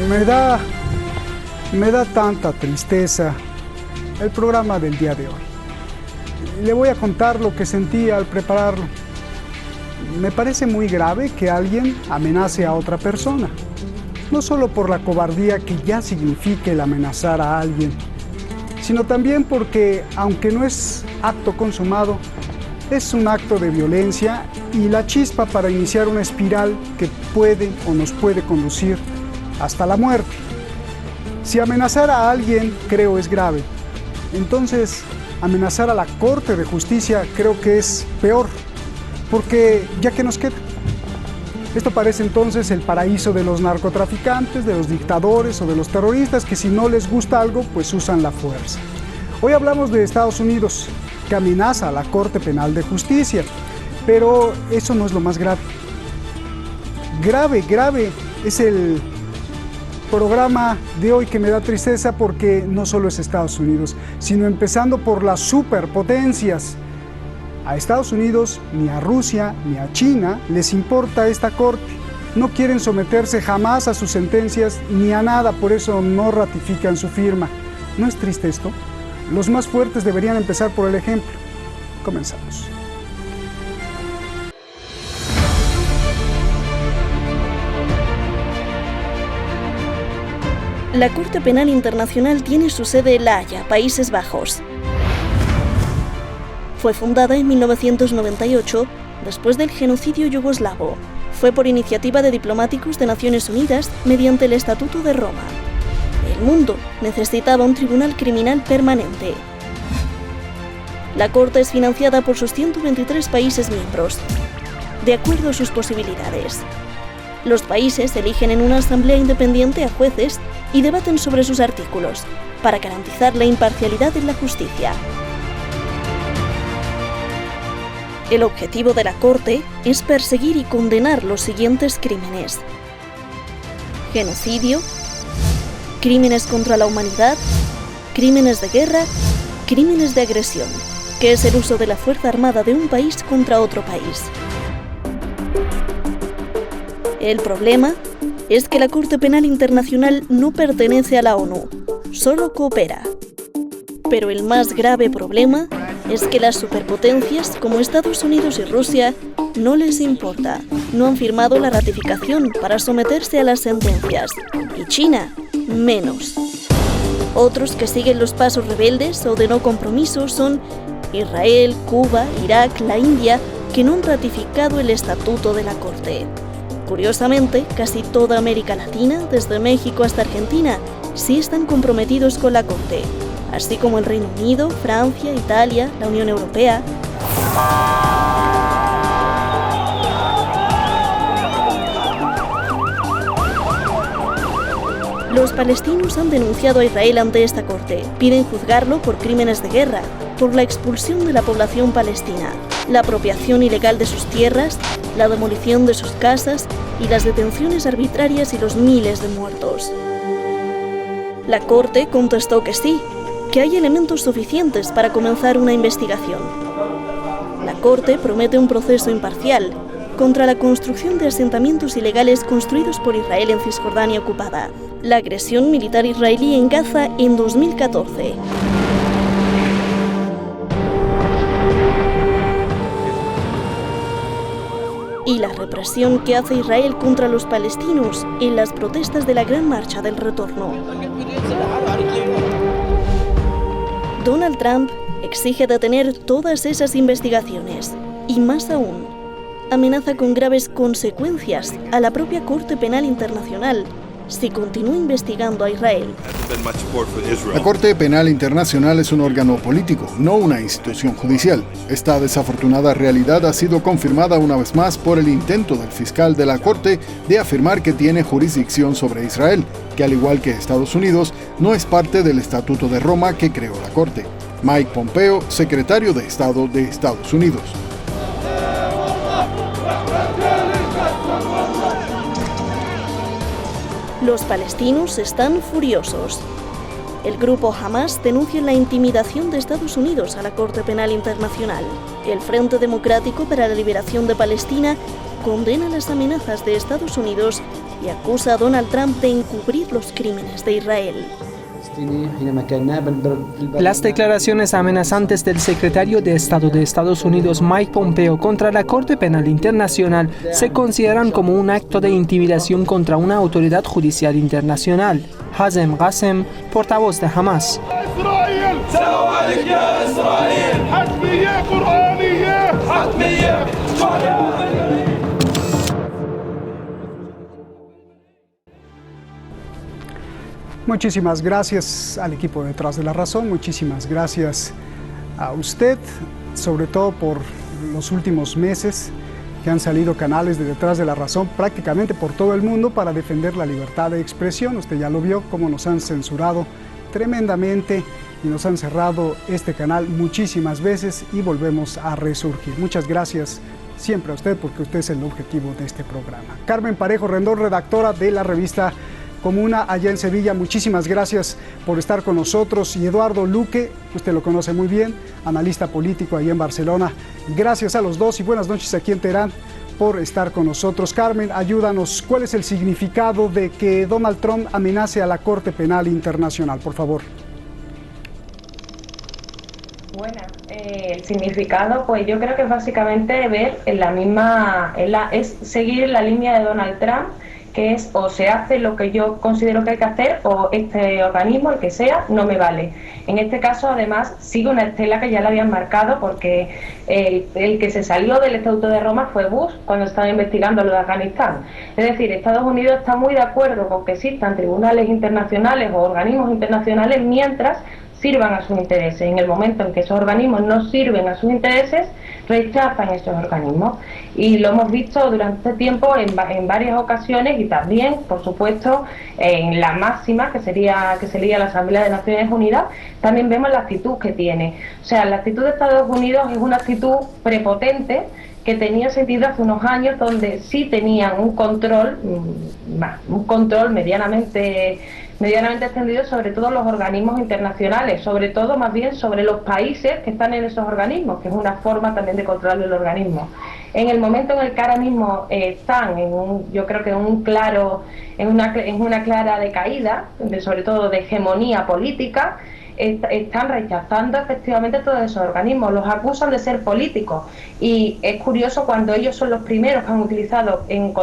Me da tanta tristeza el programa del día de hoy. Le voy a contar lo que sentí al prepararlo. Me parece muy grave que alguien amenace a otra persona, no solo por la cobardía que ya significa el amenazar a alguien, sino también porque, aunque no es acto consumado, es un acto de violencia y la chispa para iniciar una espiral que puede o nos puede conducir hasta la muerte. Si amenazar a alguien, creo, es grave, entonces amenazar a la Corte de Justicia creo que es peor, porque ya que nos queda. Esto parece entonces el paraíso de los narcotraficantes, de los dictadores o de los terroristas que si no les gusta algo, pues usan la fuerza. Hoy hablamos de Estados Unidos, que amenaza a la Corte Penal de Justicia, pero eso no es lo más grave. Grave es el programa de hoy que me da tristeza porque no solo es Estados Unidos, sino empezando por las superpotencias. A Estados Unidos, ni a Rusia, ni a China les importa esta corte. No quieren someterse jamás a sus sentencias ni a nada, por eso no ratifican su firma. ¿No es triste esto? Los más fuertes deberían empezar por el ejemplo. Comenzamos. La Corte Penal Internacional tiene su sede en La Haya, Países Bajos. Fue fundada en 1998, después del genocidio yugoslavo. Fue por iniciativa de diplomáticos de Naciones Unidas mediante el Estatuto de Roma. El mundo necesitaba un tribunal criminal permanente. La Corte es financiada por sus 123 países miembros, de acuerdo a sus posibilidades. Los países eligen en una asamblea independiente a jueces y debaten sobre sus artículos, para garantizar la imparcialidad en la justicia. El objetivo de la Corte es perseguir y condenar los siguientes crímenes: genocidio, crímenes contra la humanidad, crímenes de guerra, crímenes de agresión, que es el uso de la fuerza armada de un país contra otro país. El problema es que la Corte Penal Internacional no pertenece a la ONU, solo coopera. Pero el más grave problema es que las superpotencias como Estados Unidos y Rusia no les importa, no han firmado la ratificación para someterse a las sentencias, y China menos. Otros que siguen los pasos rebeldes o de no compromiso son Israel, Cuba, Irak, la India, que no han ratificado el Estatuto de la Corte. Curiosamente, casi toda América Latina, desde México hasta Argentina, sí están comprometidos con la Corte, así como el Reino Unido, Francia, Italia, la Unión Europea. Los palestinos han denunciado a Israel ante esta corte. Piden juzgarlo por crímenes de guerra, por la expulsión de la población palestina, la apropiación ilegal de sus tierras, la demolición de sus casas y las detenciones arbitrarias y los miles de muertos. La corte contestó que sí, que hay elementos suficientes para comenzar una investigación. La corte promete un proceso imparcial contra la construcción de asentamientos ilegales construidos por Israel en Cisjordania ocupada, la agresión militar israelí en Gaza en 2014. Y la represión que hace Israel contra los palestinos en las protestas de la Gran Marcha del Retorno. Donald Trump exige detener todas esas investigaciones y, más aún, amenaza con graves consecuencias a la propia Corte Penal Internacional si continúa investigando a Israel. La Corte Penal Internacional es un órgano político, no una institución judicial. Esta desafortunada realidad ha sido confirmada una vez más por el intento del fiscal de la Corte de afirmar que tiene jurisdicción sobre Israel, que al igual que Estados Unidos, no es parte del Estatuto de Roma que creó la Corte. Mike Pompeo, secretario de Estado de Estados Unidos. Los palestinos están furiosos. El grupo Hamas denuncia la intimidación de Estados Unidos a la Corte Penal Internacional. El Frente Democrático para la Liberación de Palestina condena las amenazas de Estados Unidos y acusa a Donald Trump de encubrir los crímenes de Israel. Las declaraciones amenazantes del secretario de Estado de Estados Unidos, Mike Pompeo, contra la Corte Penal Internacional se consideran como un acto de intimidación contra una autoridad judicial internacional. Hazem Qassem, portavoz de Hamas. Muchísimas gracias al equipo Detrás de la Razón, muchísimas gracias a usted, sobre todo por los últimos meses que han salido canales de Detrás de la Razón prácticamente por todo el mundo para defender la libertad de expresión. Usted ya lo vio, cómo nos han censurado tremendamente y nos han cerrado este canal muchísimas veces y volvemos a resurgir. Muchas gracias siempre a usted porque usted es el objetivo de este programa. Carmen Parejo Rendón, redactora de la revista Comuna allá en Sevilla, muchísimas gracias por estar con nosotros. Y Eduardo Luque, usted lo conoce muy bien, analista político allá en Barcelona. Gracias a los dos y buenas noches aquí en Teherán por estar con nosotros. Carmen, ayúdanos, ¿cuál es el significado de que Donald Trump amenace a la Corte Penal Internacional, por favor? Bueno, el significado, pues yo creo que es básicamente ver es seguir la línea de Donald Trump, que es o se hace lo que yo considero que hay que hacer o este organismo, el que sea, no me vale. En este caso, además, sigue una estela que ya la habían marcado porque el que se salió del Estatuto de Roma fue Bush cuando estaba investigando lo de Afganistán. Es decir, Estados Unidos está muy de acuerdo con que existan tribunales internacionales o organismos internacionales mientras sirvan a sus intereses. En el momento en que esos organismos no sirven a sus intereses, rechazan esos organismos. Y lo hemos visto durante este tiempo en varias ocasiones y también, por supuesto, en la máxima, que sería la Asamblea de Naciones Unidas, también vemos la actitud que tiene. O sea, la actitud de Estados Unidos es una actitud prepotente que tenía sentido hace unos años, donde sí tenían un control medianamente extendido sobre todos los organismos internacionales, sobre todo más bien sobre los países que están en esos organismos, que es una forma también de controlar el organismo. En el momento en el que ahora mismo están yo creo que en una clara decaída, sobre todo de hegemonía política, están rechazando efectivamente todos esos organismos, los acusan de ser políticos y es curioso cuando ellos son los primeros que han utilizado en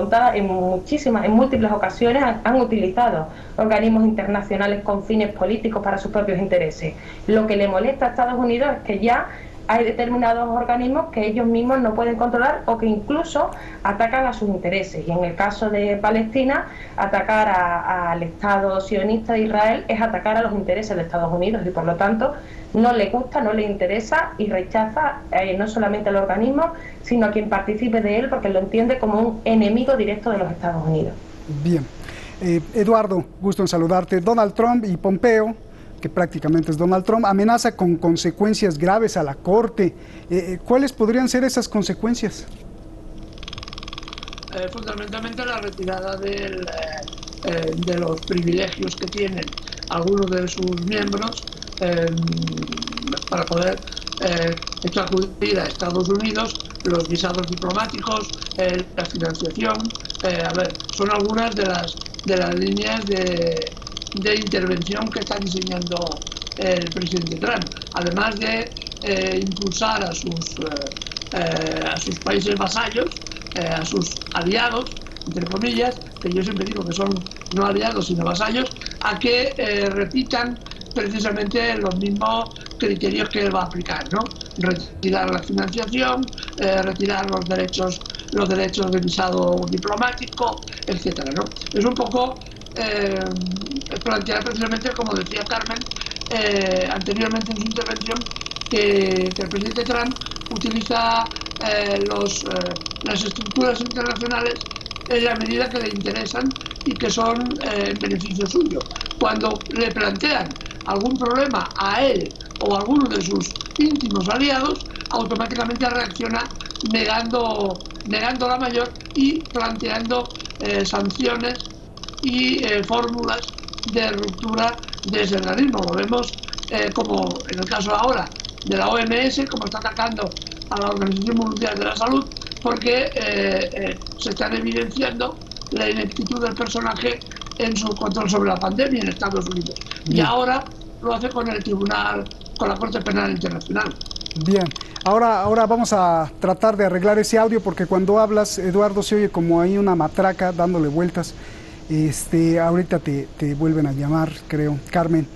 múltiples ocasiones han utilizado organismos internacionales con fines políticos para sus propios intereses. Lo que le molesta a Estados Unidos es que ya hay determinados organismos que ellos mismos no pueden controlar o que incluso atacan a sus intereses. Y en el caso de Palestina, atacar al Estado sionista de Israel es atacar a los intereses de Estados Unidos y por lo tanto no le gusta, no le interesa y rechaza no solamente al organismo, sino a quien participe de él porque lo entiende como un enemigo directo de los Estados Unidos. Bien. Eduardo, gusto en saludarte. Donald Trump y Pompeo, que prácticamente es Donald Trump, amenaza con consecuencias graves a la Corte. ¿Cuáles podrían ser esas consecuencias? Fundamentalmente la retirada de los privilegios que tienen algunos de sus miembros para poder extracudir a Estados Unidos los visados diplomáticos, la financiación. Son algunas de las líneas de intervención que está diseñando el presidente Trump, además de impulsar a sus países vasallos, a sus aliados, entre comillas, que yo siempre digo que son no aliados sino vasallos, a que repitan precisamente los mismos criterios que él va a aplicar, ¿no? Retirar la financiación, retirar los derechos de visado diplomático, etcétera, ¿no? Es un poco plantear precisamente, como decía Carmen anteriormente en su intervención, que el presidente Trump utiliza las estructuras internacionales en la medida que le interesan y que son en beneficio suyo. Cuando le plantean algún problema a él o a alguno de sus íntimos aliados, automáticamente reacciona negando la mayor y planteando sanciones y fórmulas de ruptura de ese organismo. Lo vemos como en el caso ahora de la OMS, como está atacando a la Organización Mundial de la Salud, porque se están evidenciando la ineptitud del personaje en su control sobre la pandemia en Estados Unidos. Y ahora lo hace con el tribunal, con la Corte Penal Internacional. Bien, ahora vamos a tratar de arreglar ese audio, porque cuando hablas, Eduardo, se oye como hay una matraca dándole vueltas. Ahorita te vuelven a llamar, creo. Carmen,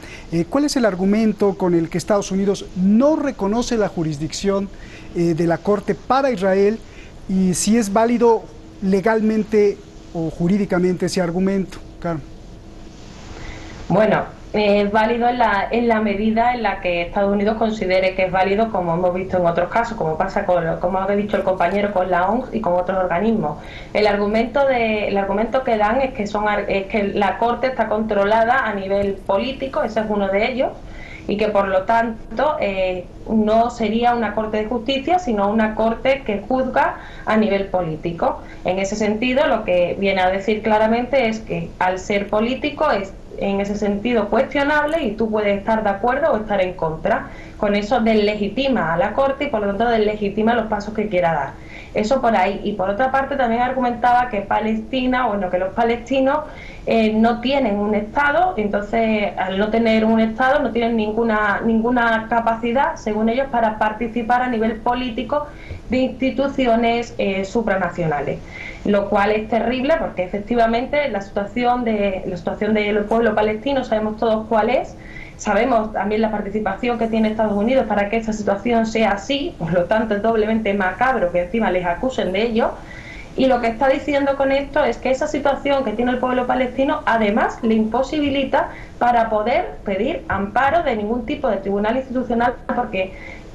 ¿cuál es el argumento con el que Estados Unidos no reconoce la jurisdicción de la Corte para Israel, y si es válido legalmente o jurídicamente ese argumento? Carmen. Bueno, es válido en la medida en la que Estados Unidos considere que es válido, como hemos visto en otros casos, como pasa como ha dicho el compañero, con la OMS y con otros organismos. El argumento que dan es que la Corte está controlada a nivel político, ese es uno de ellos, y que por lo tanto no sería una Corte de Justicia, sino una Corte que juzga a nivel político. En ese sentido, lo que viene a decir claramente es que al ser político es en ese sentido cuestionable, y tú puedes estar de acuerdo o estar en contra. Con eso deslegitima a la Corte y por lo tanto deslegitima los pasos que quiera dar. Eso por ahí. Y por otra parte también argumentaba que Palestina, que los palestinos no tienen un Estado, entonces al no tener un Estado no tienen ninguna capacidad, según ellos, para participar a nivel político de instituciones supranacionales, lo cual es terrible, porque efectivamente la situación del pueblo palestino sabemos todos cuál es. Sabemos también la participación que tiene Estados Unidos para que esta situación sea así, por lo tanto es doblemente macabro que encima les acusen de ello. Y lo que está diciendo con esto es que esa situación que tiene el pueblo palestino además le imposibilita para poder pedir amparo de ningún tipo de tribunal institucional, porque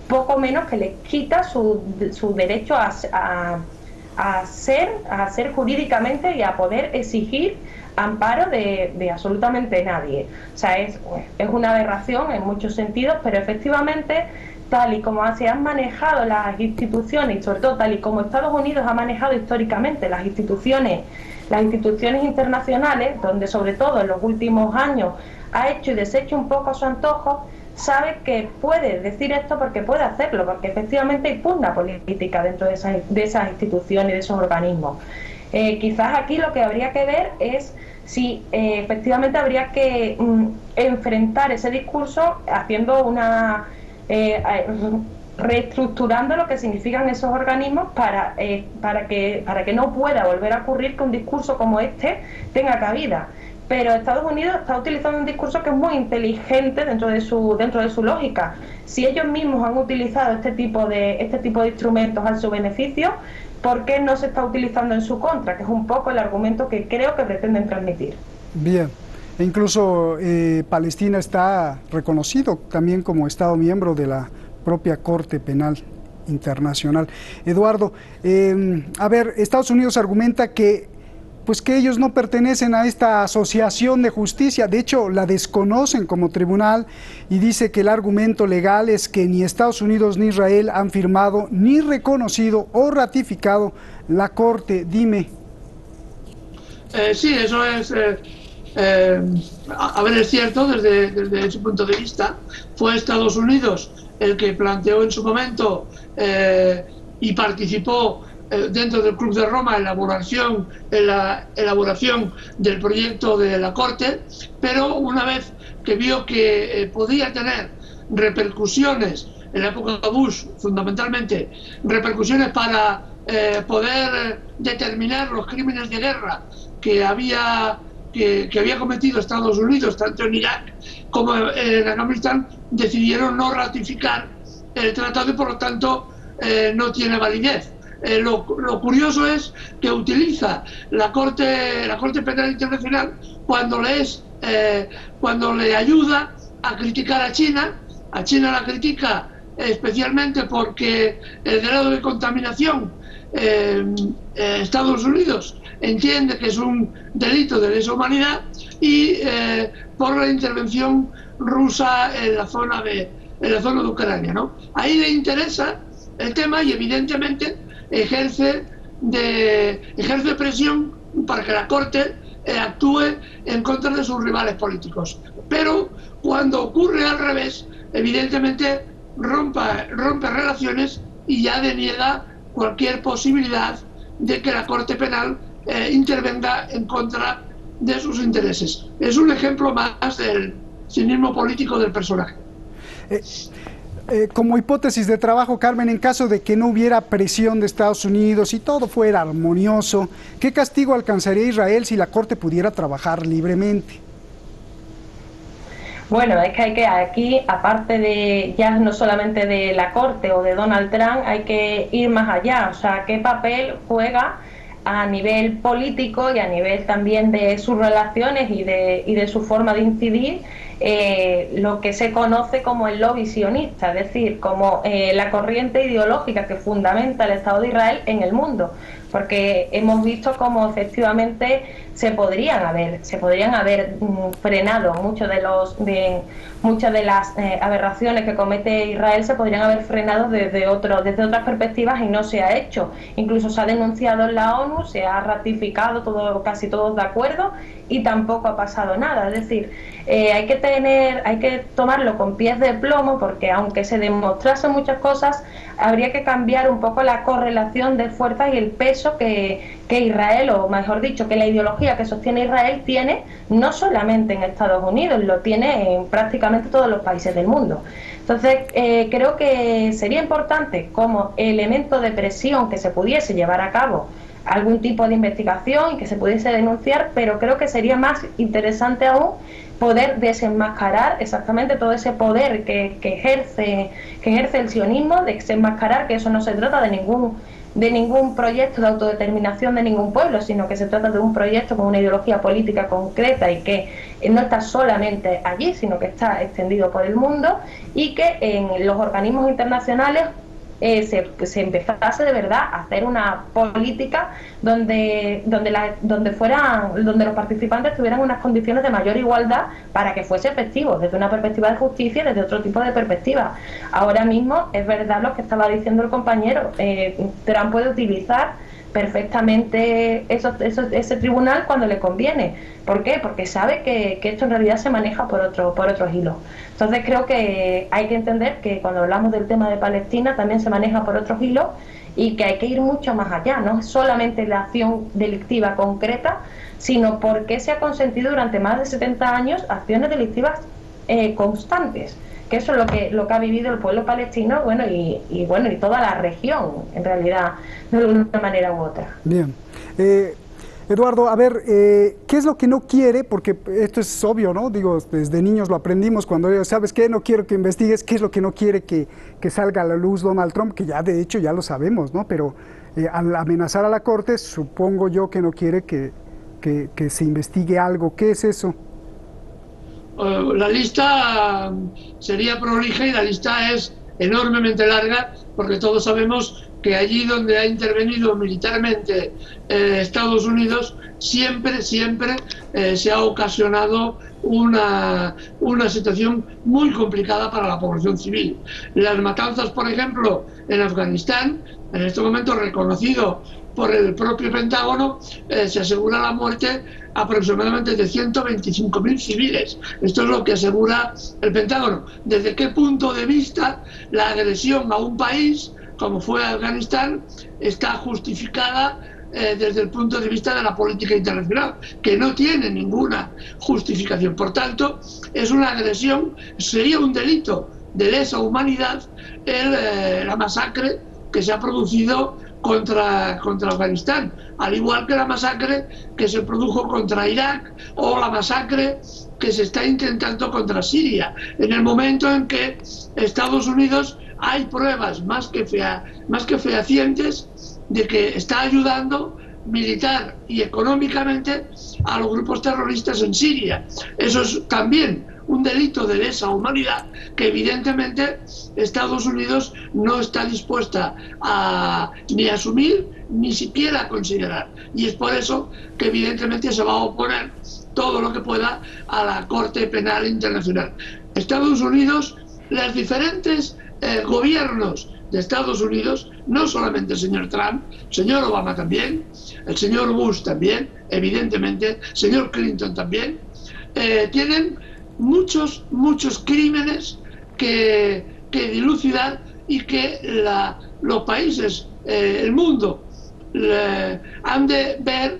poco menos que les quita su derecho a ser jurídicamente y a poder exigir amparo de absolutamente nadie. O sea, es una aberración en muchos sentidos, pero efectivamente, tal y como se han manejado las instituciones, y sobre todo tal y como Estados Unidos ha manejado históricamente las instituciones internacionales, donde sobre todo en los últimos años ha hecho y deshecho un poco a su antojo, sabe que puede decir esto porque puede hacerlo, porque efectivamente hay pugna política dentro de esas instituciones y de esos organismos. Quizás aquí lo que habría que ver es si efectivamente habría que enfrentar ese discurso haciendo reestructurando lo que significan esos organismos para que no pueda volver a ocurrir que un discurso como este tenga cabida. Pero Estados Unidos está utilizando un discurso que es muy inteligente dentro de su lógica. Si ellos mismos han utilizado este tipo de instrumentos a su beneficio, ¿por qué no se está utilizando en su contra? Que es un poco el argumento que creo que pretenden transmitir. Bien, e incluso Palestina está reconocido también como Estado miembro de la propia Corte Penal Internacional. Eduardo, Estados Unidos argumenta que ellos no pertenecen a esta asociación de justicia, de hecho la desconocen como tribunal, y dice que el argumento legal es que ni Estados Unidos ni Israel han firmado ni reconocido o ratificado la Corte. Dime. Sí, eso es, es cierto desde ese punto de vista. Fue Estados Unidos el que planteó en su momento y participó dentro del Club de Roma en la elaboración del proyecto de la Corte, pero una vez que vio que podía tener repercusiones en la época de Bush, fundamentalmente repercusiones para poder determinar los crímenes de guerra que había cometido Estados Unidos, tanto en Irak como en Afganistán, decidieron no ratificar el tratado y por lo tanto no tiene validez. Lo curioso es que utiliza la Corte Penal Internacional cuando le ayuda a criticar a China. A China la critica especialmente porque el grado de contaminación Estados Unidos entiende que es un delito de lesa humanidad, y por la intervención rusa en la zona de Ucrania, ¿no? Ahí le interesa el tema y evidentemente ejerce presión para que la Corte actúe en contra de sus rivales políticos. Pero cuando ocurre al revés, evidentemente rompe relaciones y ya deniega cualquier posibilidad de que la Corte Penal intervenga en contra de sus intereses. Es un ejemplo más del cinismo político del personaje. Como hipótesis de trabajo, Carmen, en caso de que no hubiera presión de Estados Unidos y todo fuera armonioso, ¿qué castigo alcanzaría Israel si la Corte pudiera trabajar libremente? Bueno, es que hay que aquí, aparte de ya no solamente de la Corte o de Donald Trump, hay que ir más allá. O sea, ¿qué papel juega a nivel político y a nivel también de sus relaciones y de su forma de incidir lo que se conoce como el lobby sionista, es decir, como la corriente ideológica que fundamenta el Estado de Israel en el mundo? Porque hemos visto cómo efectivamente se podrían haber frenado muchas de las aberraciones que comete Israel, se podrían haber frenado desde otras perspectivas, y no se ha hecho. Incluso se ha denunciado en la ONU, se ha ratificado casi todos de acuerdo, y tampoco ha pasado nada. Es decir, hay que tomarlo con pies de plomo, porque aunque se demostrasen muchas cosas, habría que cambiar un poco la correlación de fuerzas y el peso que Israel, o mejor dicho, que la ideología que sostiene Israel tiene, no solamente en Estados Unidos, lo tiene en prácticamente todos los países del mundo. Entonces, creo que sería importante, como elemento de presión, que se pudiese llevar a cabo algún tipo de investigación y que se pudiese denunciar, pero creo que sería más interesante aún poder desenmascarar exactamente todo ese poder que ejerce el sionismo, de desenmascarar que eso no se trata de ningún proyecto de autodeterminación de ningún pueblo, sino que se trata de un proyecto con una ideología política concreta y que no está solamente allí, sino que está extendido por el mundo, y que en los organismos internacionales se empezase de verdad a hacer una política donde los participantes tuvieran unas condiciones de mayor igualdad para que fuese efectivo, desde una perspectiva de justicia y desde otro tipo de perspectiva. Ahora mismo es verdad lo que estaba diciendo el compañero, Trump puede utilizar perfectamente ese tribunal cuando le conviene. ¿Por qué? Porque sabe que esto en realidad se maneja por otros hilos. Entonces creo que hay que entender que cuando hablamos del tema de Palestina también se maneja por otros hilos, y que hay que ir mucho más allá, no es solamente la acción delictiva concreta, sino porque se ha consentido durante más de 70 años acciones delictivas constantes, que eso es lo que ha vivido el pueblo palestino, y toda la región, en realidad, de una manera u otra. Bien. Eduardo, a ver, ¿qué es lo que no quiere? Porque esto es obvio, ¿no? Digo, desde niños lo aprendimos, cuando ¿sabes qué? No quiero que investigues. ¿Qué es lo que no quiere que salga a la luz Donald Trump? Que ya, de hecho, ya lo sabemos, ¿no? Pero al amenazar a la Corte, supongo yo que no quiere que se investigue algo. ¿Qué es eso? La lista sería prolija y la lista es enormemente larga, porque todos sabemos que allí donde ha intervenido militarmente Estados Unidos siempre se ha ocasionado una situación muy complicada para la población civil. Las matanzas, por ejemplo, en Afganistán, en este momento reconocido por el propio Pentágono, se asegura la muerte aproximadamente de 125.000 civiles. Esto es lo que asegura el Pentágono. ¿Desde qué punto de vista la agresión a un país, como fue Afganistán, está justificada desde el punto de vista de la política internacional? Que no tiene ninguna justificación. Por tanto, es una agresión, sería un delito de lesa humanidad la masacre que se ha producido contra Afganistán, al igual que la masacre que se produjo contra Irak, o la masacre que se está intentando contra Siria, en el momento en que Estados Unidos hay pruebas más que fehacientes de que está ayudando militar y económicamente a los grupos terroristas en Siria. Eso es también un delito de lesa humanidad que evidentemente Estados Unidos no está dispuesta a ni asumir ni siquiera a considerar, y es por eso que evidentemente se va a oponer todo lo que pueda a la Corte Penal Internacional. Estados Unidos, los diferentes gobiernos de Estados Unidos, no solamente el señor Trump, el señor Obama también, el señor Bush también, evidentemente, el señor Clinton también, tienen muchos crímenes que dilucidar, y que los países el mundo han de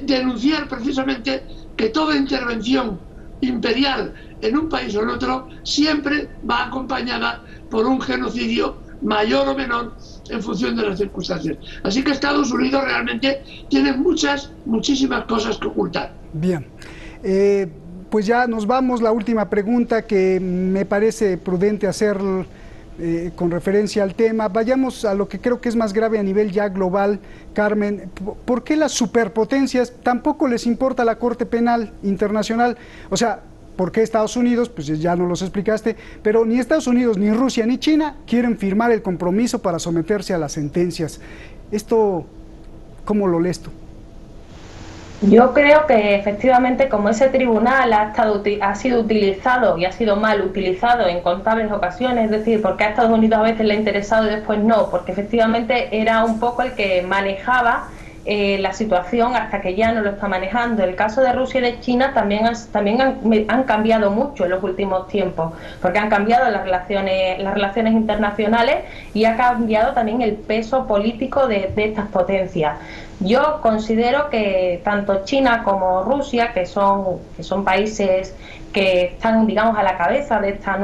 denunciar precisamente que toda intervención imperial en un país o en otro siempre va acompañada por un genocidio mayor o menor en función de las circunstancias. Así que Estados Unidos realmente tiene muchísimas cosas que ocultar. Bien, pues ya nos vamos. La última pregunta que me parece prudente hacer con referencia al tema. Vayamos a lo que creo que es más grave a nivel ya global. Carmen, ¿por qué las superpotencias tampoco les importa la Corte Penal Internacional? O sea, ¿por qué Estados Unidos? Pues ya nos los explicaste, pero ni Estados Unidos, ni Rusia, ni China quieren firmar el compromiso para someterse a las sentencias. Esto, ¿cómo lo lees tú? Yo creo que efectivamente, como ese tribunal ha sido utilizado y ha sido mal utilizado en contables ocasiones, es decir, porque a Estados Unidos a veces le ha interesado y después no, porque efectivamente era un poco el que manejaba la situación hasta que ya no lo está manejando. El caso de Rusia y de China también han cambiado mucho en los últimos tiempos, porque han cambiado las relaciones internacionales y ha cambiado también el peso político de estas potencias. Yo considero que tanto China como Rusia, que son países que están, digamos, a la cabeza de esta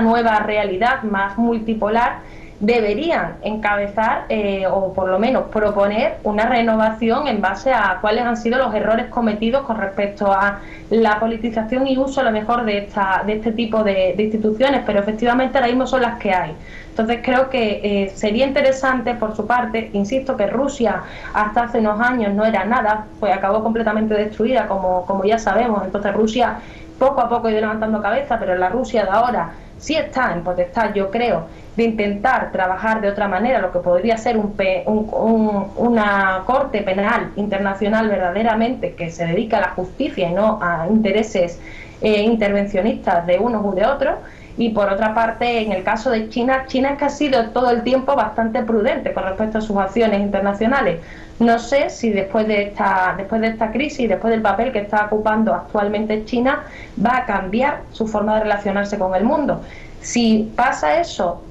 nueva realidad más multipolar, deberían encabezar o por lo menos proponer una renovación en base a cuáles han sido los errores cometidos con respecto a la politización y uso a lo mejor de este tipo de instituciones, pero efectivamente ahora mismo son las que hay. Entonces creo que sería interesante por su parte, insisto que Rusia hasta hace unos años no era nada, acabó completamente destruida como ya sabemos. Entonces Rusia poco a poco ha ido levantando cabeza, pero la Rusia de ahora sí está en potestad, yo creo, de intentar trabajar de otra manera, lo que podría ser una corte penal internacional verdaderamente que se dedica a la justicia y no a intereses intervencionistas de unos u de otros. Y por otra parte, en el caso de China es que ha sido todo el tiempo bastante prudente con respecto a sus acciones internacionales. No sé si después de esta crisis, después del papel que está ocupando actualmente China, va a cambiar su forma de relacionarse con el mundo. Si pasa eso,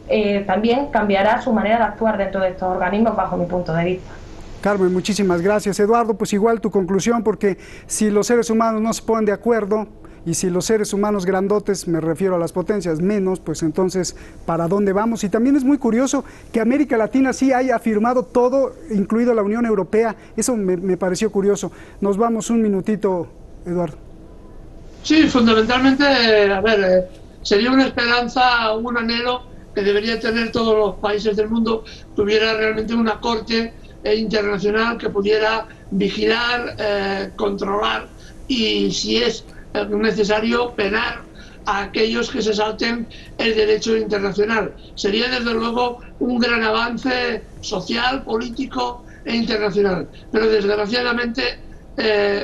también cambiará su manera de actuar dentro de estos organismos, bajo mi punto de vista. Carmen, muchísimas gracias. Eduardo, pues igual tu conclusión, porque si los seres humanos no se ponen de acuerdo, y si los seres humanos grandotes, me refiero a las potencias, menos, pues entonces, ¿para dónde vamos? Y también es muy curioso que América Latina sí haya firmado todo, incluido la Unión Europea. Eso me pareció curioso. Nos vamos un minutito, Eduardo. Sí, fundamentalmente, sería una esperanza, un anhelo que debería tener todos los países del mundo, que hubiera realmente una corte internacional que pudiera vigilar, controlar y, si es necesario, penar a aquellos que se salten el derecho internacional. Sería desde luego un gran avance social, político e internacional, pero desgraciadamente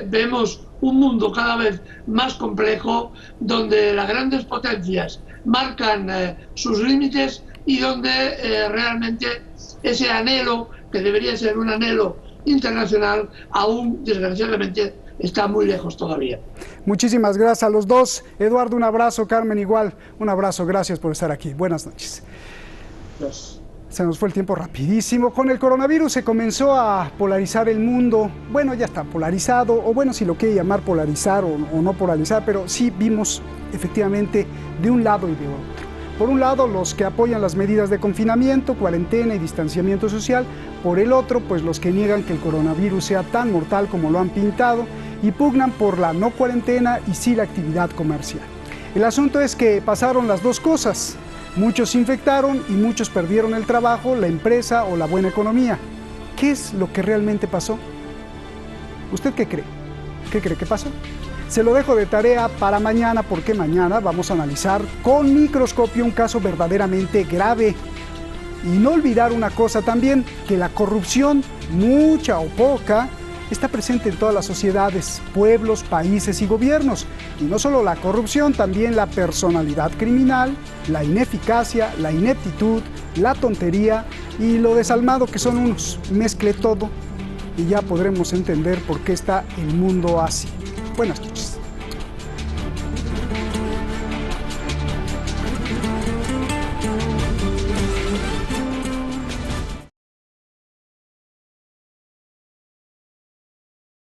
vemos un mundo cada vez más complejo, donde las grandes potencias marcan sus límites y donde realmente ese anhelo, que debería ser un anhelo internacional, aún desgraciadamente está muy lejos todavía. Muchísimas gracias a los dos. Eduardo, un abrazo. Carmen, igual, un abrazo. Gracias por estar aquí. Buenas noches. Gracias. Se nos fue el tiempo rapidísimo. Con el coronavirus se comenzó a polarizar el mundo. Bueno, ya está polarizado, o bueno, si lo quiere llamar polarizar o no polarizar, pero sí vimos efectivamente de un lado y de otro. Por un lado, los que apoyan las medidas de confinamiento, cuarentena y distanciamiento social. Por el otro, pues los que niegan que el coronavirus sea tan mortal como lo han pintado y pugnan por la no cuarentena y sí la actividad comercial. El asunto es que pasaron las dos cosas. Muchos se infectaron y muchos perdieron el trabajo, la empresa o la buena economía. ¿Qué es lo que realmente pasó? ¿Usted qué cree? ¿Qué cree que pasó? Se lo dejo de tarea para mañana, porque mañana vamos a analizar con microscopio un caso verdaderamente grave. Y no olvidar una cosa también, que la corrupción, mucha o poca, está presente en todas las sociedades, pueblos, países y gobiernos. Y no solo la corrupción, también la personalidad criminal, la ineficacia, la ineptitud, la tontería y lo desalmado que son unos. Mezcle todo y ya podremos entender por qué está el mundo así. Buenas noches.